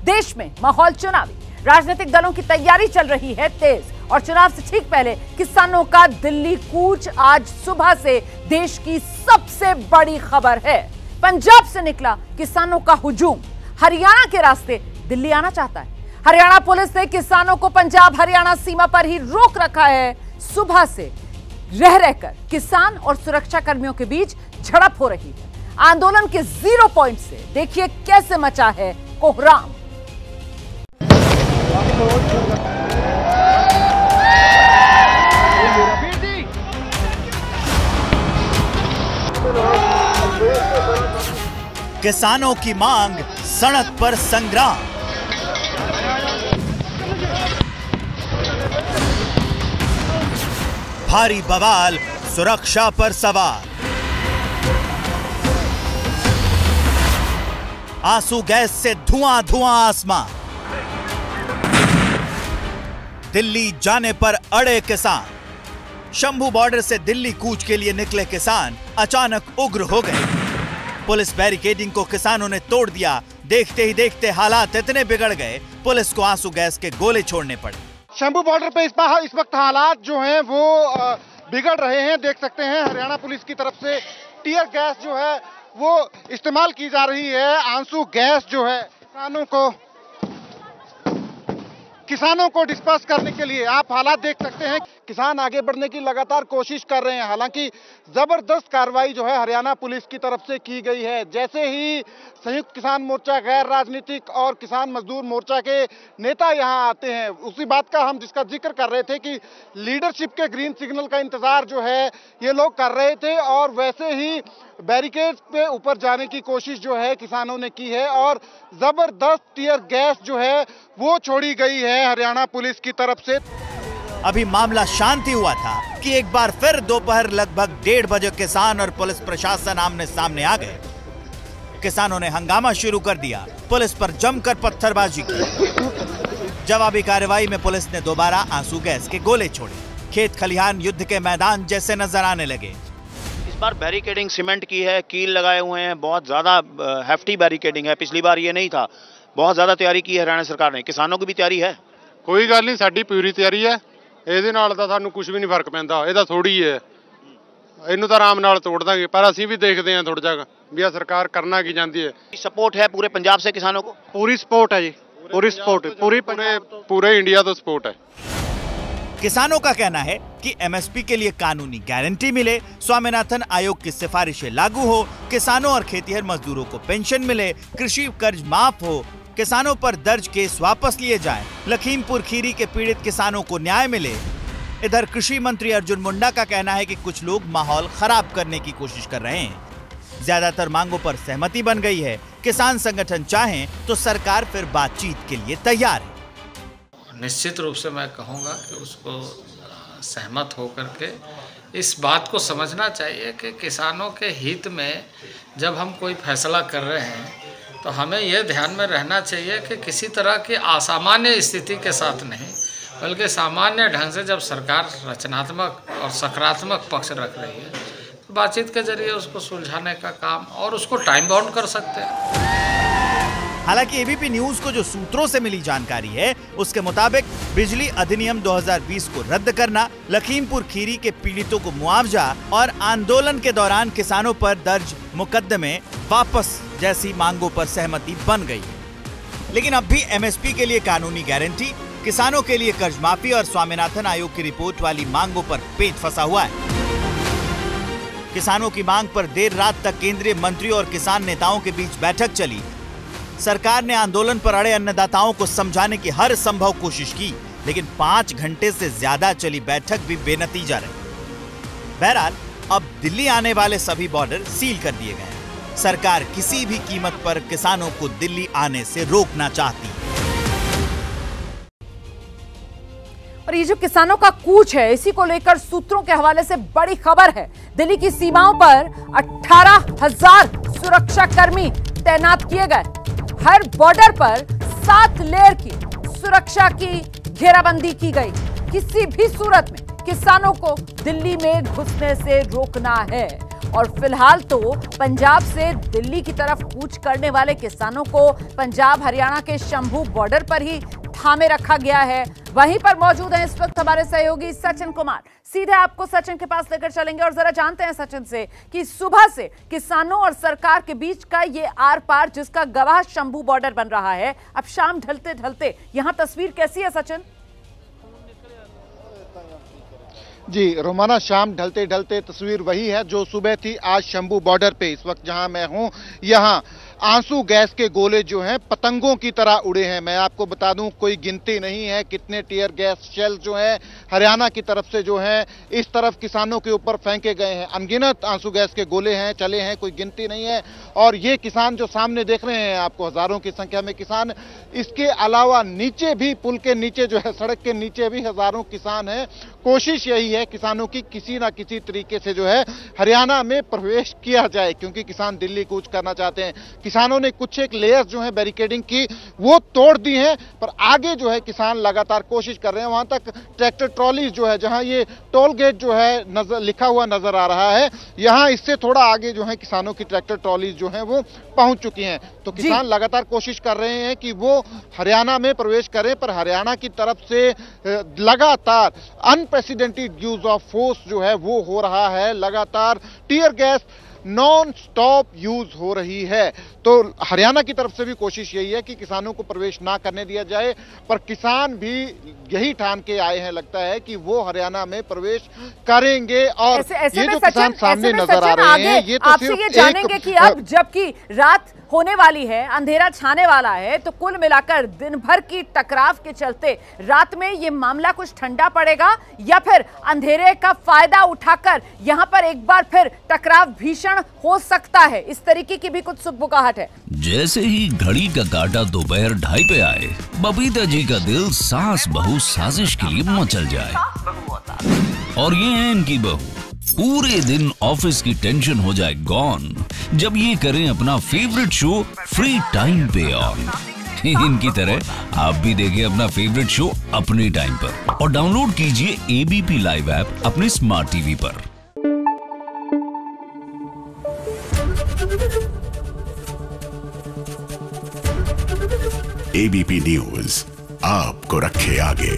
देश में माहौल चुनावी, राजनीतिक दलों की तैयारी चल रही है तेज और चुनाव से ठीक पहले किसानों का दिल्ली कूच आज सुबह से देश की सबसे बड़ी खबर है। पंजाब से निकला किसानों का हुजूम हरियाणा के रास्ते दिल्ली आना चाहता है। हरियाणा पुलिस ने किसानों को पंजाब हरियाणा सीमा पर ही रोक रखा है। सुबह से रह रहकर किसान और सुरक्षा कर्मियों के बीच झड़प हो रही है। आंदोलन के 0 पॉइंट से देखिए कैसे मचा है कोहराम। किसानों की मांग, सड़क पर संग्राम। भारी बवाल, सुरक्षा पर सवार। आंसू गैस से धुआं धुआं आसमां। दिल्ली जाने पर अड़े किसान। शंभू बॉर्डर से दिल्ली कूच के लिए निकले किसान अचानक उग्र हो गए। पुलिस बैरिकेडिंग को किसानों ने तोड़ दिया। देखते ही देखते हालात इतने बिगड़ गए, पुलिस को आंसू गैस के गोले छोड़ने पड़े। शंभू बॉर्डर पे इस वक्त हालात जो हैं वो बिगड़ रहे हैं। देख सकते हैं हरियाणा पुलिस की तरफ से टीयर गैस जो है वो इस्तेमाल की जा रही है। आंसू गैस जो है किसानों को डिस्पर्स करने के लिए आप हालात देख सकते हैं। किसान आगे बढ़ने की लगातार कोशिश कर रहे हैं। हालांकि जबरदस्त कार्रवाई जो है हरियाणा पुलिस की तरफ से की गई है। जैसे ही संयुक्त किसान मोर्चा, गैर राजनीतिक और किसान मजदूर मोर्चा के नेता यहां आते हैं, उसी बात का हम जिसका जिक्र कर रहे थे कि लीडरशिप के ग्रीन सिग्नल का इंतजार जो है ये लोग कर रहे थे और वैसे ही बैरिकेड पे ऊपर जाने की कोशिश जो है किसानों ने की है और जबरदस्त टीयर गैस जो है वो छोड़ी गई है हरियाणा पुलिस की तरफ से। अभी मामला शांति हुआ था कि एक बार फिर दोपहर लगभग 1:30 बजे किसान और पुलिस प्रशासन आमने सामने आ गए। किसानों ने हंगामा शुरू कर दिया, पुलिस पर जमकर पत्थरबाजी की। जवाबी कार्रवाई में पुलिस ने दोबारा आंसू गैस के गोले छोड़े। खेत खलिहान युद्ध के मैदान जैसे नजर आने लगे। इस बार बैरिकेडिंग सीमेंट की है, कील लगाए हुए हैं, बहुत ज्यादा हेफ्टी बैरिकेडिंग है। पिछली बार ये नहीं था। बहुत ज्यादा तैयारी की है हरियाणा सरकार ने। किसानों की भी तैयारी है। कोई गल नहीं, साडी पूरी तैयारी है। ਇਹਦੇ ਨਾਲ ਤਾਂ ਸਾਨੂੰ ਕੁਝ ਵੀ ਨਹੀਂ ਫਰਕ ਪੈਂਦਾ। ਇਹਦਾ ਥੋੜੀ ਹੈ, ਇਹਨੂੰ ਤਾਂ ਆਰਾਮ ਨਾਲ ਤੋੜ ਦਾਂਗੇ, ਪਰ ਅਸੀਂ ਵੀ ਦੇਖਦੇ ਹਾਂ ਥੋੜਾ ਜਿਹਾ ਵੀ ਆ ਸਰਕਾਰ ਕਰਨਾ ਕੀ ਜਾਂਦੀ ਹੈ। सपोर्ट है पूरे पंजाब से किसानों को? पूरी सपोर्ट है जी, पूरी सपोर्ट, पूरे इंडिया तो सपोर्ट है। किसानों का कहना है कि एमएसपी के लिए कानूनी गारंटी मिले, स्वामीनाथन आयोग की सिफारिशें लागू हो, किसानों और खेतीहर मजदूरों को पेंशन मिले, कृषि कर्ज माफ हो, किसानों पर दर्ज केस वापस लिए जाएं, लखीमपुर खीरी के पीड़ित किसानों को न्याय मिले। इधर कृषि मंत्री अर्जुन मुंडा का कहना है कि कुछ लोग माहौल खराब करने की कोशिश कर रहे हैं। ज्यादातर मांगों पर सहमति बन गई है। किसान संगठन चाहें तो सरकार फिर बातचीत के लिए तैयार है। निश्चित रूप से मैं कहूँगा कि उसको सहमत होकर के इस बात को समझना चाहिए कि किसानों के हित में जब हम कोई फैसला कर रहे हैं तो हमें यह ध्यान में रहना चाहिए कि किसी तरह की असामान्य स्थिति के साथ नहीं, बल्कि सामान्य ढंग से जब सरकार रचनात्मक और सकारात्मक पक्ष रख रही है तो बातचीत के जरिए उसको सुलझाने का काम और उसको टाइम बाउंड कर सकते हैं। हालांकि एबीपी न्यूज को जो सूत्रों से मिली जानकारी है उसके मुताबिक बिजली अधिनियम 2020 को रद्द करना, लखीमपुर खीरी के पीड़ितों को मुआवजा और आंदोलन के दौरान किसानों पर दर्ज मुकदमे वापस जैसी मांगों पर सहमति बन गई। लेकिन अब भी एमएसपी के लिए कानूनी गारंटी, किसानों के लिए कर्ज माफी और स्वामीनाथन आयोग की रिपोर्ट वाली मांगों पर पेच फंसा हुआ है। किसानों की मांग पर देर रात तक केंद्रीय मंत्री और किसान नेताओं के बीच बैठक चली। सरकार ने आंदोलन पर अड़े अन्नदाताओं को समझाने की हर संभव कोशिश की, लेकिन 5 घंटे से ज्यादा चली बैठक भी बेनतीजा रही। बहरहाल अब दिल्ली आने वाले सभी बॉर्डर सील कर दिए गए हैं। सरकार किसी भी कीमत पर किसानों को दिल्ली आने से रोकना चाहती है। और ये जो किसानों का कूच है, इसी को लेकर सूत्रों के हवाले से बड़ी खबर है। दिल्ली की सीमाओं पर 18,000 सुरक्षा कर्मी तैनात किए गए। हर बॉर्डर पर 7 लेयर की सुरक्षा की घेराबंदी की गई। किसी भी सूरत में किसानों को दिल्ली में घुसने से रोकना है और फिलहाल तो पंजाब से दिल्ली की तरफ कूच करने वाले किसानों को पंजाब हरियाणा के शंभू बॉर्डर पर ही थामे रखा गया है। वहीं पर मौजूद हैं इस वक्त हमारे सहयोगी सचिन कुमार। सीधे आपको सचिन के पास लेकर चलेंगे और जरा जानते हैं सचिन से कि सुबह से किसानों और सरकार के बीच का ये आर पार जिसका गवाह शंभू बॉर्डर बन रहा है, अब शाम ढलते ढलते यहां तस्वीर कैसी है सचिन? जी रोमाना, शाम ढलते ढलते तस्वीर वही है जो सुबह थी आज शंभू बॉर्डर पे। इस वक्त जहां मैं हूं यहां आंसू गैस के गोले जो हैं पतंगों की तरह उड़े हैं। मैं आपको बता दूं कोई गिनती नहीं है कितने टीयर गैस शेल जो है हरियाणा की तरफ से जो है इस तरफ किसानों के ऊपर फेंके गए हैं। अनगिनत आंसू गैस के गोले हैं, चले हैं, कोई गिनती नहीं है। और ये किसान जो सामने देख रहे हैं आपको, हजारों की संख्या में किसान, इसके अलावा नीचे भी पुल के नीचे जो है सड़क के नीचे भी हजारों किसान हैं। कोशिश यही है किसानों की किसी ना किसी तरीके से जो है हरियाणा में प्रवेश किया जाए, क्योंकि किसान दिल्ली कूच करना चाहते हैं। किसानों ने कुछ एक लेयर्स जो है बैरिकेडिंग की वो तोड़ दी हैं, पर आगे जो है किसान लगातार कोशिश कर रहे हैं। वहां तक ट्रैक्टर ट्रॉली जो है, जहां ये टोल गेट जो है लिखा हुआ नजर आ रहा है, यहां इससे थोड़ा आगे जो है किसानों की ट्रैक्टर ट्रॉली जो है वो पहुंच चुकी हैं। तो किसान लगातार कोशिश कर रहे हैं कि वो हरियाणा में प्रवेश करें, पर हरियाणा की तरफ से लगातार अनप्रेसिडेंटेड यूज ऑफ फोर्स जो है वो हो रहा है। लगातार tear gas non stop use हो रही है। तो हरियाणा की तरफ से भी कोशिश यही है कि किसानों को प्रवेश ना करने दिया जाए, पर किसान भी यही ठान के आए हैं, लगता है कि वो हरियाणा में प्रवेश करेंगे। और ये जो किसान सामने नजर आ रहे हैं, ये तो आपसे ये जानेंगे कि अब जबकि रात होने वाली है, अंधेरा छाने वाला है, तो कुल मिलाकर दिन भर की टकराव के चलते रात में ये मामला कुछ ठंडा पड़ेगा या फिर अंधेरे का फायदा उठाकर यहां पर एक बार फिर टकराव भीषण हो सकता है? इस तरीके की भी कुछ सुगबुगाहट है। जैसे ही घड़ी का काटा दोपहर 2:30 पे आए, बबीता जी का दिल सास बहू साजिश के लिए मचल जाए। और ये है इनकी बहू, पूरे दिन ऑफिस की टेंशन हो जाए गॉन जब ये करें अपना फेवरेट शो फ्री टाइम पे ऑन। इनकी तरह आप भी देखिए अपना फेवरेट शो अपने टाइम पर और डाउनलोड कीजिए एबीपी लाइव ऐप अपने स्मार्ट टीवी पर। एबीपी न्यूज आपको रखे आगे।